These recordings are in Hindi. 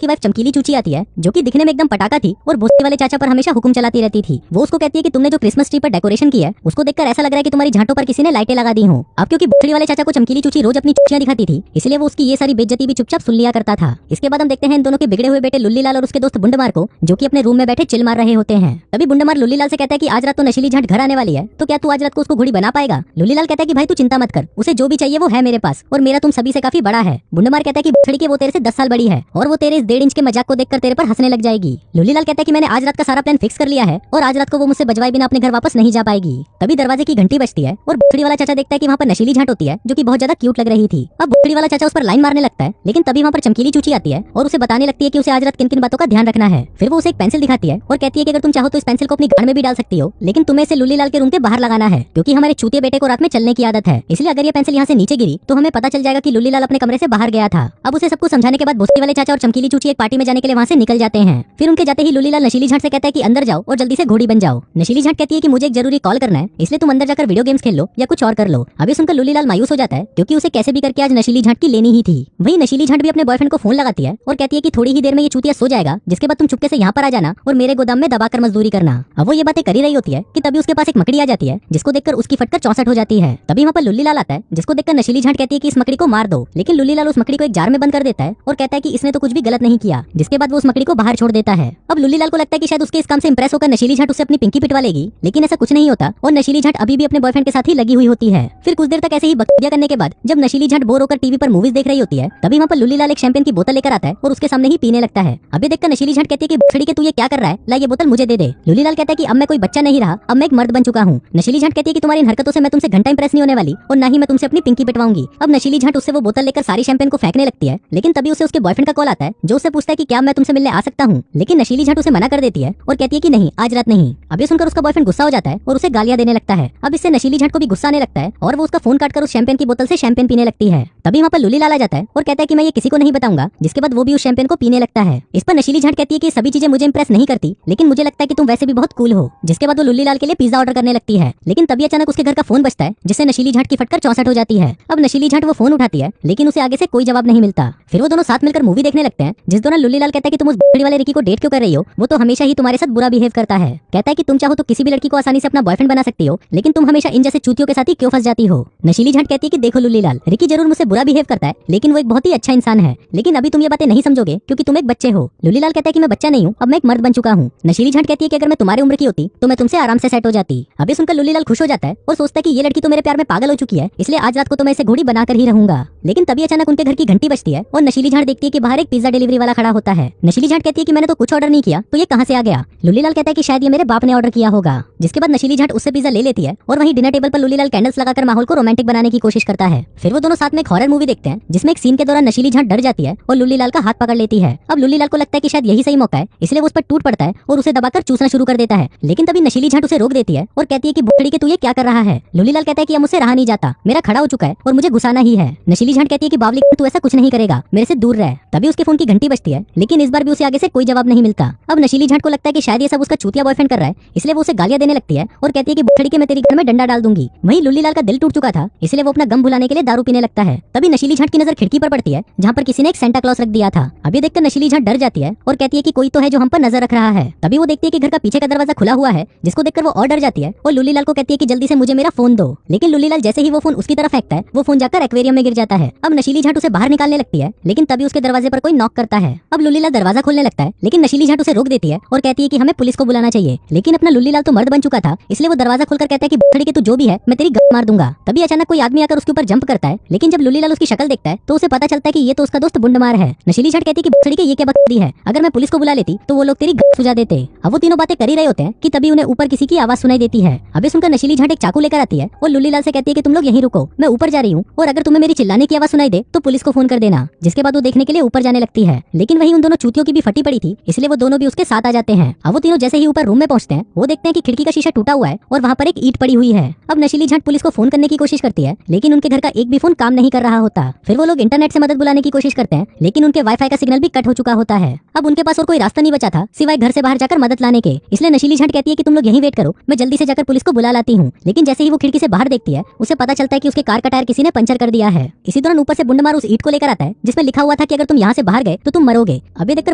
उसकी वाइफ चमकीली चूची आती है जो कि दिखने में एकदम पटाखा थी और भोसड़ी वाले चाचा पर हमेशा हुक्म चलाती रहती थी। वो उसको कहती है कि तुमने जो क्रिसमस ट्री पर डेकोरेशन की है उसको देखकर ऐसा लग रहा है कि तुम्हारी झांटों पर किसी ने लाइटें लगा दी हो। अब क्योंकि भोसड़ी वाले चाचा को चमकीली चूची रोज अपनी चूचियां दिखाती थी इसलिए वो उसकी ये सारी बेइज्जती भी चुपचाप सुन लिया करता था। इसके बाद हम देखते हैं इन दोनों के बिगड़े हुए बेटे लुल्लीलाल और उसके दोस्त बुंडमार को जो कि अपने रूम में बैठे चिल मार रहे होते हैं। तभी बुंडमार लुल्लीलाल से कहता है कि आज रात तो नशीली झांट घर आने वाली है तो क्या तू आज रात को उसको घोड़ी बना पाएगा। लुल्लीलाल कहता है कि भाई तू चिंता मत कर, उसे जो भी चाहिए वो है मेरे पास और मेरा तुम सभी से काफी बड़ा है। बुंडमार कहता है कि भोसड़ी के वो तेरे से 10 साल बड़ी है और वो तेरे इस 1.5 इंच के मजाक को देखकर तेरे पर हंसने लग जाएगी। लुल्लीलाल कहता है कि मैंने आज रात का सारा प्लान फिक्स कर लिया है और आज रात को वो मुझसे बजवाए बिना अपने घर वापस नहीं जा पाएगी। तभी दरवाजे की घंटी बजती है और भोसड़ी वाला चाचा देखता है कि वहाँ पर नशीली झांट होती है जो कि बहुत ज्यादा क्यूट लग रही थी। अब भोसड़ी वाला चाचा उस पर लाइन मारने लगता है लेकिन तभी वहाँ पर चमकीली चूची आती है और उसे बताने लगती है कि उसे आज रात किन किन बातों का ध्यान रखना है। फिर वो उसे एक पेंसिल दिखाती है और कहती है कि अगर तुम चाहो तो इस पेंसिल को अपनी गाड़ में भी डाल सकती हो लेकिन तुम्हें इसे लुल्लीलाल के रूम के बाहर लगाना है क्योंकि हमारे चूतिए बेटे को रात में चलने की आदत है, इसलिए अगर ये पेंसिल यहाँ से नीचे गिरी तो हमें पता चल जाएगा कि लुल्लीलाल अपने कमरे से बाहर गया था। अब उसे सब कुछ समझाने के बाद भोसड़ी वाले चाचा और चमकीली चूची एक पार्टी में जाने के लिए वहाँ से निकल जाते हैं। फिर उनके जाते ही लुल्लीलाल नशीली झांट से कहता है कि अंदर जाओ और जल्दी से घोड़ी बन जाओ। नशीली झांट कहती है कि मुझे एक जरूरी कॉल करना है इसलिए तुम अंदर जाकर वीडियो गेम्स खेल लो या कुछ और कर लो। अभी सुनकर लुल्लीलाल मायूस हो जाता है क्योंकि उसे कैसे भी करके आज नशीली झांट की लेनी ही थी। वही नशीली झांट भी अपने बॉयफ्रेंड को फोन लगाती है और कहती है कि थोड़ी ही देर में ये चूतिया सो जाएगा जिसके बाद तुम चुपके से यहाँ पर आ जाना और मेरे गोदाम में दबाकर मजदूरी करना। अब वो ये बातें कर ही रही होती है कि तभी उसके पास एक मकड़ी आ जाती है जिसको देखकर उसकी फटकर 64 हो जाती है। तभी वहाँ पर लुल्लीलाल आता है जिसको देखकर नशीली झांट कहती है कि इस मकड़ी को मार दो, लेकिन लुल्लीलाल उस मकड़ी को एक जार में बंद कर देता है और कहता है कि इसने तो कुछ भी गलत नहीं किया, जिसके बाद वो उस मकड़ी को बाहर छोड़ देता है। अब लुल्लीलाल को लगता है कि शायद उसके इस काम से इंप्रेस होकर नशीली झांट उसे अपनी पिंकी पिटवा लेगी, लेकिन ऐसा कुछ नहीं होता और नशीली झांट अभी भी अपने बॉयफ्रेंड के साथ ही लगी हुई होती है। फिर कुछ देर तक ऐसे ही बकरियां करने के बाद जब नशीली झांट बोर होकर टीवी पर मूवीज देख रही होती है तभी वहाँ पर लुल्लीलाल एक शैंपेन की बोतल लेकर आता है और उसके सामने ही पीने लगता है। अभी देखकर नशीली झांट कहती है कि भोसड़ी के तू ये क्या कर रहा है, ला ये बोतल मुझे दे दे। लुल्लीलाल कहता है कि अब मैं कोई बच्चा नहीं रहा, अब मैं एक मर्द बन चुका हूँ। नशीली झांट कहती है कि तुम्हारी इन हरकतों से मैं तुमसे घंटा इंप्रेस नहीं होने वाली और ना ही मैं तुमसे अपनी पिंकी पिटवाऊंगी। अब नशीली झांट उससे वो बोतल लेकर सारी शैंपेन को फेंकने लगती है, लेकिन तभी उसे उसके बॉयफ्रेंड का कॉल आता है जो उससे पूछता है कि क्या मैं तुमसे मिलने आ सकता हूँ, लेकिन नशीली झांट उसे मना कर देती है और कहती है कि नहीं, आज रात नहीं। अब ये सुनकर उसका बॉयफ्रेंड गुस्सा हो जाता है और उसे गालियां देने लगता है। अब इससे नशीली झांट को भी गुस्सा आने लगता है और वो उसका फोन काटकर उस शैंपेन की बोतल से शैंपेन पीने लगती है। तभी वहाँ पर लुल्लीलाल आ जाता है और कहता है कि मैं ये किसी को नहीं बताऊंगा, जिसके बाद वो भी उस शैंपेन को पीने लगता है। इस पर नशीली झांट कहती है कि सभी चीजें मुझे इंप्रेस नहीं करती, लेकिन मुझे लगता है कि तुम वैसे भी बहुत कूल हो, जिसके बाद वो लुल्लीलाल के लिए पिज्जा ऑर्डर करने लगती है। लेकिन तभी अचानक उसके घर का फोन बजता है जिससे नशीली झांट की फटकर 64 हो जाती है। अब नशीली झांट वो फोन उठाती है लेकिन उसे आगे से कोई जवाब नहीं मिलता। फिर वो दोनों साथ मिलकर मूवी देखने लगते हैं, जिस दौरान लुल्लीलाल कहता है कि तुम उस बड़ी वाले रिकी को डेट क्यों कर रही हो, वो तो हमेशा ही तुम्हारे साथ बुरा बिहेव करता है। कहता है कि तुम चाहो तो किसी भी लड़की को आसानी से अपना बॉयफ्रेंड बना सकती हो, लेकिन तुम हमेशा इन जैसे चूतियों के साथ ही क्यों फंस जाती हो। नशीली झांट कहती है कि देखो लुल्लीलाल, रिकी जरूर मुझसे बुरा बिहेव करता है लेकिन वो एक बहुत ही अच्छा इंसान है, लेकिन अभी तुम ये बातें नहीं समझोगे क्योंकि तुम एक बच्चे हो। लुल्लीलाल कहता है कि मैं बच्चा नहीं हूँ, अब मैं एक मर्द बन चुका हूँ। नशीली झांट कहती है कि अगर मैं तुम्हारी उम्र की होती तो मैं तुमसे आराम से सेट हो जाती। अभी सुनकर लुल्लीलाल खुश हो जाता है और सोचता है कि ये लड़की तो मेरे प्यार में पागल हो चुकी है, इसलिए आज रात को तो मैं इसे घोड़ी बनाकर ही रहूंगा। लेकिन तभी अचानक उनके घर की घंटी बजती है और नशीली झांट देखती है कि बाहर एक पिज्जा डिलीवरी वाला खड़ा होता है। नशीली झांट कहती है कि मैंने तो कुछ ऑर्डर नहीं किया, तो ये कहाँ से आ गया। लुल्लीलाल कहता है कि शायद ये मेरे बाप ने ऑर्डर किया होगा, जिसके बाद नशीली झांट उससे पिज्जा ले लेती है और वहीं डिनर टेबल पर लुल्लीलाल कैंडल्स लगाकर माहौल को रोमांटिक बनाने की कोशिश करता है। फिर वो दोनों साथ में एक हॉरर मूवी देखते हैं जिसमें एक सीन के दौरान नशीली झांट डर जाती है और लुल्लीलाल का हाथ पकड़ लेती है। अब लुल्लीलाल को लगता है कि शायद यही सही मौका है, इसलिए वो उस पर टूट पड़ता है और उसे दबाकर चूसना शुरू कर देता है। लेकिन तभी नशीली झांट उसे रोक देती है और कहती है कि भोसड़ी के तू ये क्या कर रहा है। लुल्लीलाल कहता है कि अब मुझसे रहा नहीं जाता, मेरा खड़ा हो चुका है और मुझे घुसाना ही है। नशीली झांट कहती है कि बावली तू ऐसा कुछ नहीं करेगा, मेरे से दूर रह। तभी उसके फोन की घंटी बजती है, लेकिन इस बार भी उसे आगे से कोई जवाब नहीं मिलता। अब नशीली झांट को लगता है कि शायद ये सब उसका चूतिया बॉयफ्रेंड कर रहा है, इसलिए वो उसे गालियां देने लगती है और कहती है कि भोसड़ी के मैं तेरी घर में डंडा डाल दूंगी। वहीं लुल्लीलाल का दिल टूट चुका था, इसलिए वो अपना गम भुलाने के लिए दारू पीने लगता है। तभी नशीली झांट की नजर खिड़की पर पड़ती है जहाँ पर किसी ने एक सेंटा क्लॉस रख दिया था। अभी देखकर नशीली झांट डर जाती है और कहती है कि कोई तो है जो हम पर नजर रख रहा है। तभी वो देखती है कि घर का पीछे का दरवाजा खुला हुआ है, जिसको देखकर वो और डर जाती है और लुल्लीलाल को कहती है कि जल्दी से मुझे मेरा फोन दो। लेकिन लुल्लीलाल जैसे ही वो फोन उसकी तरफ फेंकता है, वो फोन जाकर एक्वेरियम में गिर जाता है। अब नशीली झांट उसे बाहर निकालने लगती है, लेकिन तभी उसके दरवाजे पर कोई नॉक करता है। अब लुल्लीलाल दरवाजा खोलने लगता है, लेकिन नशीली झांट उसे रोक देती है और कहती है कि हमें पुलिस को बुलाना चाहिए। लेकिन अपना लुल्लीलाल तो मर्द बन चुका था, इसलिए वो दरवाजा खोलकर कहता है कि भोसड़ी के तू जो भी है मैं तेरी गप मार दूंगा। तभी अचानक कोई आदमी आकर उसके ऊपर जंप करता है, लेकिन जब लुल्लीलाल उसकी शक्ल देखता है तो उसे पता चलता है कि ये तो उसका दोस्त बुंडमार है। नशीली झांट कहती है कि भोसड़ी के ये क्या बकरी है, अगर मैं पुलिस को बुला लेती तो वो लोग तेरी गप सुझा देते। अब वो तीनों बातें कर ही रहे होते हैं कि तभी उन्हें ऊपर किसी की आवाज सुनाई देती है। अभी सुनकर नशीली झांट एक चाकू लेकर आती है और लुल्लीलाल से कहती है कि तुम लोग यहीं रुको, मैं ऊपर जा रही हूँ और अगर तुम्हें मेरी चिल्लाने की आवाज सुनाई दे तो पुलिस को फोन कर देना। जिसके बाद वो देखने के लिए ऊपर जाने लगती है, लेकिन वहीं उन दोनों चूतियों की भी फटी पड़ी थी, इसलिए वो दोनों भी उसके साथ आ जाते हैं। अब वो तीनों जैसे ही ऊपर रूम में पहुंचते हैं, वो देखते हैं कि खिड़की का शीशा टूटा हुआ है और वहाँ पर एक ईंट पड़ी हुई है। अब नशीली झांट पुलिस को फोन करने की कोशिश करती है, लेकिन उनके घर का एक भी फोन काम नहीं कर रहा होता। फिर वो लोग इंटरनेट से मदद बुलाने की कोशिश करते हैं, लेकिन उनके वाईफाई का सिग्नल भी कट हो चुका होता है। अब उनके पास और कोई रास्ता नहीं बचा था सिवाय घर से बाहर जाकर मदद लाने के, इसलिए नशीली झांट कहती है कि तुम लोग यहीं वेट करो, मैं जल्दी से जाकर पुलिस को बुला लाती हूँ। लेकिन जैसे ही वो खिड़की से बाहर देखती है, उसे पता चलता है कि उसके कार का टायर किसी ने पंचर कर दिया है। इसी दौरान ऊपर से बुंडमार उस ईंट को लेकर आता है जिसमें लिखा हुआ था कि अगर तुम यहाँ से बाहर गए तो तुम मरोगे। अब ये देखकर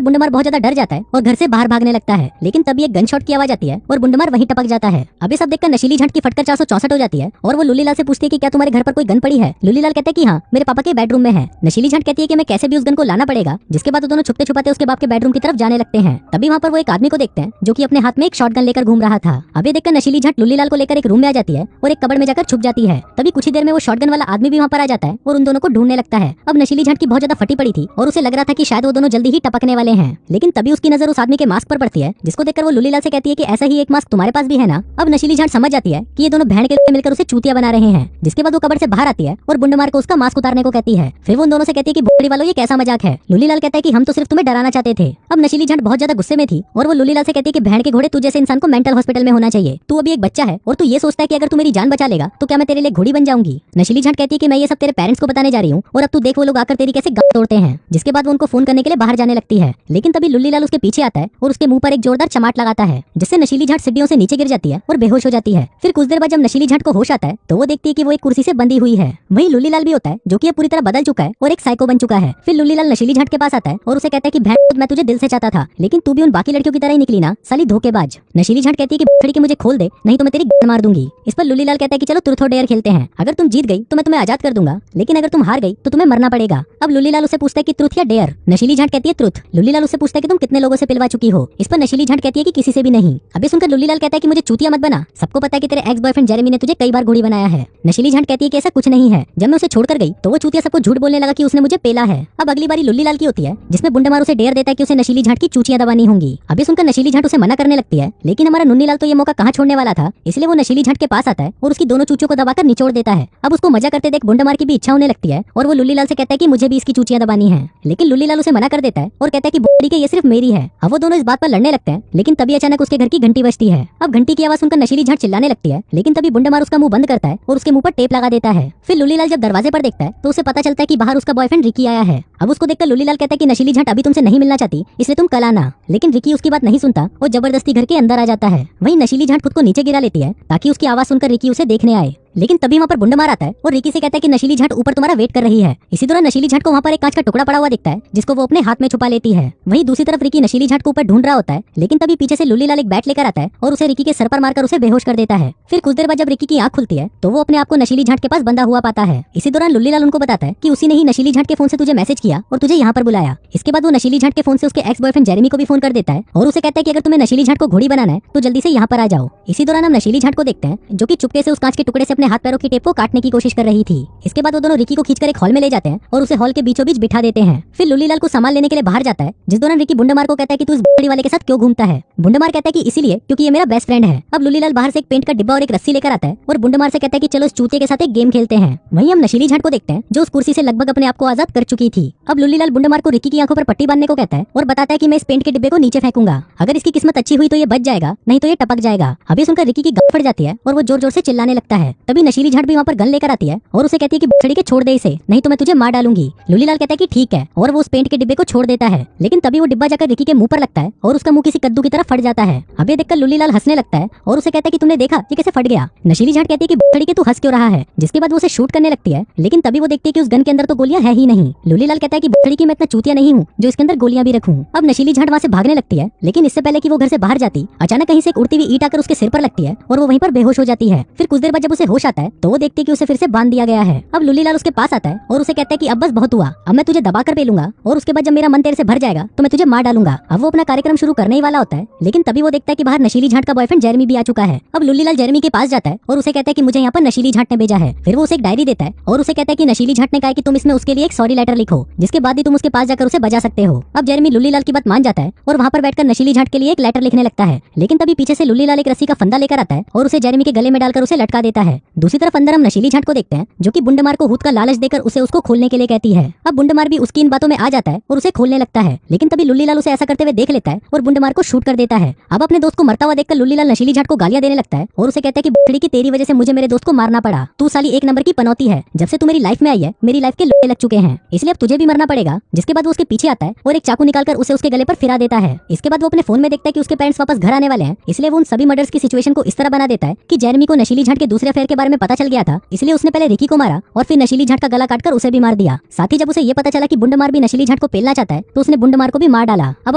बुंडमार बहुत ज्यादा डर जाता है और घर से बाहर भागने लगता है, लेकिन तभी एक गन शॉट की आवाज आती है और बुंडमार वहीं टपक जाता है। अब ये सब देखकर नशीली झंट की फटकर 464 हो जाती है और वो लुल्लीलाल से पूछती है कि क्या तुम्हारे घर पर कोई गन पड़ी है। लुल्लीलाल कहता है कि हाँ, मेरे पापा के बेडरूम में है। नशीली झंट कहती है कि मैं कैसे भी उस गन को लाना पड़ेगा। जिसके बाद वो दोनों छुपते छुपाते उसके बाप के बेडरूम की तरफ जाने लगते हैं। तभी वहाँ पर वो एक आदमी को देखते हैं जो कि अपने हाथ में एक शॉटगन लेकर घूम रहा था। अब ये देखकर नशीली झंट लुल्लीलाल को लेकर एक रूम में आ जाती है और एक कबड़ में जाकर छुप जाती है। तभी कुछ ही देर में वो शॉटगन वाला आदमी भी वहाँ पर आ जाता है और उन दोनों को ढूंढने लगता है। अब नशीली झंट की बहुत ज्यादा फटी पड़ी थी और उसे लग रहा था कि शायद वो दोनों जल्दी ही टपकने वाले हैं, लेकिन तभी उसकी नजर उस आदमी के मास्क पर पड़ती है, जिसको देखकर वो लुल्लीलाल से कहती है कि ऐसा ही एक मास्क तुम्हारे पास भी है ना। अब नशीली झंट समझ जाती है कि ये दोनों बहन के मिलकर उसे चूतिया बना रहे हैं। जिसके बाद वो कबड़ से बाहर आती है और बुंडमार को उसका मास्क उतारने को कहती है। फिर वो उन दोनों से कहती है कि बुढ़ी वालों ये कैसा मजाक है। लुल्लीलाल कहता है कि हम तो सिर्फ तुम्हें डराना चाहते थे। अब नशीली झंट बहुत ज्यादा गुस्से में थी और वो लुल्लीलाल से कहती है कि बहन के घोड़े तू जैसे इंसान को मेंटल हॉस्पिटल में होना चाहिए। तू अभी एक बच्चा है और तू ये सोचता है कि अगर तू मेरी जान बचा लेगा तो क्या मैं तेरे लिए घोड़ी बन जाऊंगी। नशीली झंट कहती है कि मैं ये सब तेरे पेरेंट्स को बताने जा रही हूँ और अब तू देख वो लोग आकर तेरी कैसे गांठ तोड़ते हैं। जिसके बाद वो उनको फोन करने के लिए बाहर जाने लगती है, लेकिन तभी लुल्लीलाल उसके पीछे आता है और उसके मुंह पर एक जोरदार चमाट लगाता है, जिससे नशीली झंट सीढ़ियों से नीचे गिर जाती है और बेहोश हो जाती है। फिर कुछ देर बाद जब नशीली झंट को होश आता है तो वो देखती है कि वो एक कुर्सी से बंधी हुई है। वहीं लुल्लीलाल भी होता है जो कि अब पूरी तरह बदल चुका है और एक साइको बन चुका है। फिर लुल्लीलाल नशीली झंट के पास आता है और उसे कहता है कि बहन मैं तुझे दिल से चाहता था, लेकिन तू भी उन बाकी लड़कियों की तरह ही निकली ना, साली धोखेबाज। नशीली झंट कहती है कि बड़ी के मुझे खोल दे नहीं तो मैं तेरी गांड मार दूंगी। इस पर लुल्लीलाल कहता है कि चलो ट्रूथ और डेयर खेलते हैं, अगर तुम जीत गई तो मैं तुम्हें आजाद कर दूंगा, लेकिन अगर तुम हार गई तो तुम्हें मरना पड़ेगा। अब लुल्लीलाल उसे पूछता है कि ट्रूथ या डेयर। नशीली झंट कहती है ट्रूथ। लुल्लीलाल उसे पूछता है कि तुम कितने लोगों से पिलवा चुकी हो। इस पर नशीली झंट कहती है कि किसी से भी नहीं। अभी सुनकर लुल्लीलाल कहता है कि मुझे चूतिया मत बना, सबको पता है कि तेरे एक्स बॉयफ्रेंड जेरेमी ने तुझे कई बार घोड़ी बनाया है। नशीली झंट कहती है कि ऐसा कुछ नहीं है, जब मैं उसे छोड़कर गई तो वो चूतिया सबको झूठ बोलने लगा कि उसने मुझे पेला है। अब अगली बारी लुल्लीलाल की होती है जिसमें बुंडमार उसे डेयर देता है कि उसे नशीली झंट की चूचियां दबानी होंगी। अभी सुनकर नशीली झंट उसे मना करने लगती है, लेकिन हमारा नुन्नीलाल तो ये मौका कहाँ छोड़ने वाला था, इसलिए वो नशीली झंट के पास आता है और उसकी दोनों चूचियों को दबाकर निचोड़ देता है। अब उसको मजा करते देख बुंडमार की भी इच्छा होने लगती है और वो लुल्लीलाल से कहता है कि मुझे भी इसकी चूचियां दबानी है, लेकिन लुल्लीलाल उसे मना कर देता है और कहता है कि बुढ़ी के ये सिर्फ मेरी है। अब वो दोनों इस बात पर लड़ने लगते हैं, लेकिन तभी अचानक उसके घर की घंटी बजती है। अब घंटी की आवाज सुनकर नशीली झंट चिल्लाने लगती है, लेकिन तभी बुंडमार उसका मुंह बंद करता है और उसके मुंह पर टेप लगा देता है। फिर लुल्लीलाल जब दरवाजे पर देखता है तो उसे पता चलता है कि बाहर उसका बॉयफ्रेंड रिकी आया है। अब उसको देखकर लुल्लीलाल कहता है कि नशीली झंट अभी तुमसे नहीं मिलना चाहती, इसलिए तुम कल आना, लेकिन रिकी उसकी बात नहीं सुनता और जबरदस्ती घर के अंदर आ जाता है। वहीं नशीली झंट खुद को नीचे गिरा लेती है ताकि उसकी आवाज सुनकर रिकी उसे देखने आए, लेकिन तभी वहाँ पर बुंडमार आता है और रिकी से कहता है कि नशीली झंट ऊपर तुम्हारा वेट कर रही है। इसी दौरान नशीली झंट को वहाँ पर एक कांच का टुकड़ा पड़ा हुआ दिखता है जिसको वो अपने हाथ में छुपा लेती है। वहीं दूसरी तरफ रिकी नशीली झंट को ऊपर ढूंढ रहा होता है, लेकिन तभी पीछे से लुल्लीलाल एक बैट लेकर आता है और उसे रिकी के सर पर मारकर उसे बेहोश कर देता है। फिर कुछ देर बाद जब रिकी की आंख खुलती है तो वो अपने आप को नशीली झंट के पास बंधा हुआ पाता है। इसी दौरान लुल्लीलाल उनको बताता है कि उसी ने ही नशीली झंट के फोन से तुझे मैसेज किया और तुझे यहाँ पर बुलाया। इसके बाद वो नशीली झंट के फोन से उसके एक्स बॉयफ्रेंड जेरेमी को भी फोन कर देता है और उसे कहता है कि अगर तुम्हें नशीली झंट को घोड़ी बनाना है तो जल्दी से यहाँ पर आ जाओ। इसी दौरान हम नशीली झंट को देखते हैं जो कि चुपके से उस कांच के टुकड़े से अपने हाथ पैरों की टेप को काटने की कोशिश कर रही थी। इसके बाद वो दोनों रिकी को खींचकर एक हॉल में ले जाते हैं और उसे हॉल के बीचों बीच बिठा देते हैं। फिर लुल्लीलाल को सामान लेने के लिए बाहर जाता है, जिस दौरान रिकी बुंडमार को कहता है कि तू इस बड़ी वाले के साथ क्यों घूमता है। बुंडमार कहता है कि इसीलिए क्योंकि ये मेरा बेस्ट फ्रेंड है। अब लुल्लीलाल बाहर से एक पेंट का डिब्बा और एक रस्सी लेकर आता है और बुंडमार से कहता है कि चलो इस चूते के साथ एक गेम खेलते हैं। वहीं हम नशीली झंट को देखते हैं जो उस कुर्सी से लगभग अपने आप को आजाद कर चुकी थी। अब लुल्लीलाल बुंडमार को रिकी की आंखों पर पट्टी बांधने को कहता है और बताता है कि मैं इस पेंट के डिब्बे को नीचे फेंकूंगा, अगर इसकी किस्मत अच्छी हुई तो ये बच जाएगा, नहीं तो ये टपक जाएगा। अभी सुनकर रिकी की गांठ फट जाती है और वो जोर जोर से चिल्लाने लगता है। तभी नशीली झंट भी वहाँ पर गन लेकर आती है और उसे कहती है कि बछड़ी के छोड़ दे इसे, नहीं तो मैं तुझे मार डालूंगी। लुल्लीलाल कहता है कि ठीक है और वो उस पेंट के डिब्बे को छोड़ देता है, लेकिन तभी वो डिब्बा जाकर रिकी के मुंह पर लगता है और उसका मुंह किसी कद्दू की तरह फट जाता है। अब ये देखकर लुल्लीलाल हंसने लगता है और उसे कहता है कि तुमने देखा ये कैसे फट गया। नशीली झंट कहती है कि बछड़ी के तू हंस क्यों रहा है। जिसके बाद वो उसे शूट करने लगती है, लेकिन तभी वो देखती है कि उस गन के अंदर तो गोलियां है ही नहीं। लुल्लीलाल कहता है कि बछड़ी की मैं इतना चूतिया नहीं हूँ जो इसके अंदर गोलियां भी रखूं। अब नशीली झंट वहाँ से भागने लगती है, लेकिन इससे पहले कि वो घर से बाहर जाती अचानक कहीं से एक उड़ती हुई ईंट आकर उसके सिर पर लगती है और वो वहीं पर बेहोश हो जाती है। फिर कुछ देर बाद जब उसे होश आता है तो वो देखती है कि उसे फिर से बांध दिया गया है। अब लुल्लीलाल उसके पास आता है और उसे कहता है कि अब बस बहुत हुआ, अब मैं तुझे दबा कर पेलूंगा और उसके बाद जब मेरा मन तेरे से भर जाएगा तो मैं तुझे मार डालूंगा। अब वो अपना कार्यक्रम शुरू करने ही वाला होता है, लेकिन तभी वो देखता है कि बाहर नशीली झंट का बॉयफ्रेंड जेरेमी भी आ चुका है। अब लुल्लीलाल जेरेमी के पास जाता है और उसे कहता है कि मुझे यहाँ पर नशीली झंट ने भेजा है। फिर वो उसे एक डायरी देता है और उसे कहता है कि नशीली झंट ने कहा कि तुम इसमें उसके लिए एक सॉरी लेटर लिखो, जिसके बाद ही तुम उसके पास जाकर उसे बजा सकते हो। अब जेरेमी लुल्लीलाल की बात मान जाता है और वहाँ पर बैठकर नशीली झंट के लिए एक लेटर लिखने लगता है, लेकिन तभी पीछे से लुल्लीलाल एक रस्सी का फंदा लेकर आता है और उसे जेरेमी के गले में डालकर उसे लटका देता है। दूसरी तरफ अंदर हम नशीली झंट को देखते हैं जो कि बुंडमार को हुत का लालच देकर उसे उसको खोलने के लिए कहती है। अब बुंडमार भी उसकी इन बातों में आ जाता है और उसे खोलने लगता है, लेकिन तभी लुल्लीलाल उसे ऐसा करते हुए देख लेता है और बुंडमार को शूट कर देता है। अब अपने दोस्त को मरता हुआ देखकर लुल्लीलाल नशीली झंट को गालियां देने लगता है और उसे कहता है कि बछड़ी की तेरी वजह से मुझे मेरे दोस्त को मारना पड़ा, तू साली एक नंबर की पनौती है, जब से तू मेरी लाइफ में आई है मेरी लाइफ के लोटे लग चुके हैं, इसलिए अब तुझे भी मरना पड़ेगा। जिसके बाद वो उसके पीछे आता है और एक चाकू निकालकर उसे उसके गले पर फिरा देता है। इसके बाद वो अपने फोन में देखता है कि उसके पेरेंट्स वापस घर आने वाले हैं, इसलिए वो उन सभी मर्डर्स की सिचुएशन को इस तरह बना देता है कि जेरेमी को नशीली झंट के दूसरे अफेयर के बारे में में पता चल गया था, इसलिए उसने पहले रिकी को मारा और फिर नशीली झाट का गला काटकर उसे भी मार दिया। साथ ही जब उसे ये पता चला कि बुंडमार भी नशीली झाट को पेलना चाहता है तो उसने बुंडमार को भी मार डाला। अब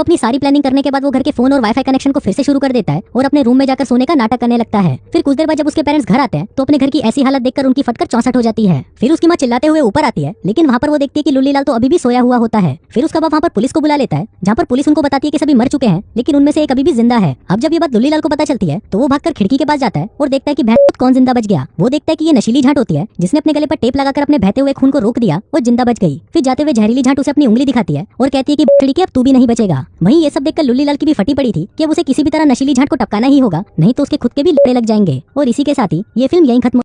अपनी सारी प्लानिंग करने के बाद वो घर के फोन और वाईफाई कनेक्शन को फिर से शुरू कर देता है और अपने रूम में जाकर सोने का नाटक करने लगता है। फिर कुछ देर बाद जब उसके पेरेंट्स घर आते हैं तो अपने घर की ऐसी हालत देखकर उनकी फटकर 64 हो जाती है। फिर उसकी माँ चिल्लाते हुए ऊपर आती है, लेकिन वहाँ पर वो देखती है कि लुल्लीलाल तो अभी भी सोया हुआ होता है। फिर उसका बाप वहाँ पर पुलिस को बुला लेता है, जहाँ पर पुलिस उनको बताती है कि सभी मर चुके हैं, लेकिन उनमें से एक अभी भी जिंदा है। अब जब ये बात लुल्लीलाल को पता चलती है तो वो भागकर खिड़की के पास जाता है और देखता है कि भैंस कौन जिंदा बच गया। वो देखता है कि ये नशीली झाट होती है जिसने अपने गले पर टेप लगाकर अपने बहते हुए खून को रोक दिया और जिंदा बच गई। फिर जाते हुए जहरीली झाट उसे अपनी उंगली दिखाती है और कहती है कि बकरी के अब तू भी नहीं बचेगा। वहीं ये सब देखकर लुल्लीलाल की भी फटी पड़ी थी कि अब उसे किसी भी तरह नशीली झाट को टपकाना ही होगा, नहीं तो उसके खुद के भी लड़े लग जाएंगे। और इसी के साथ ही ये फिल्म यहीं खत्म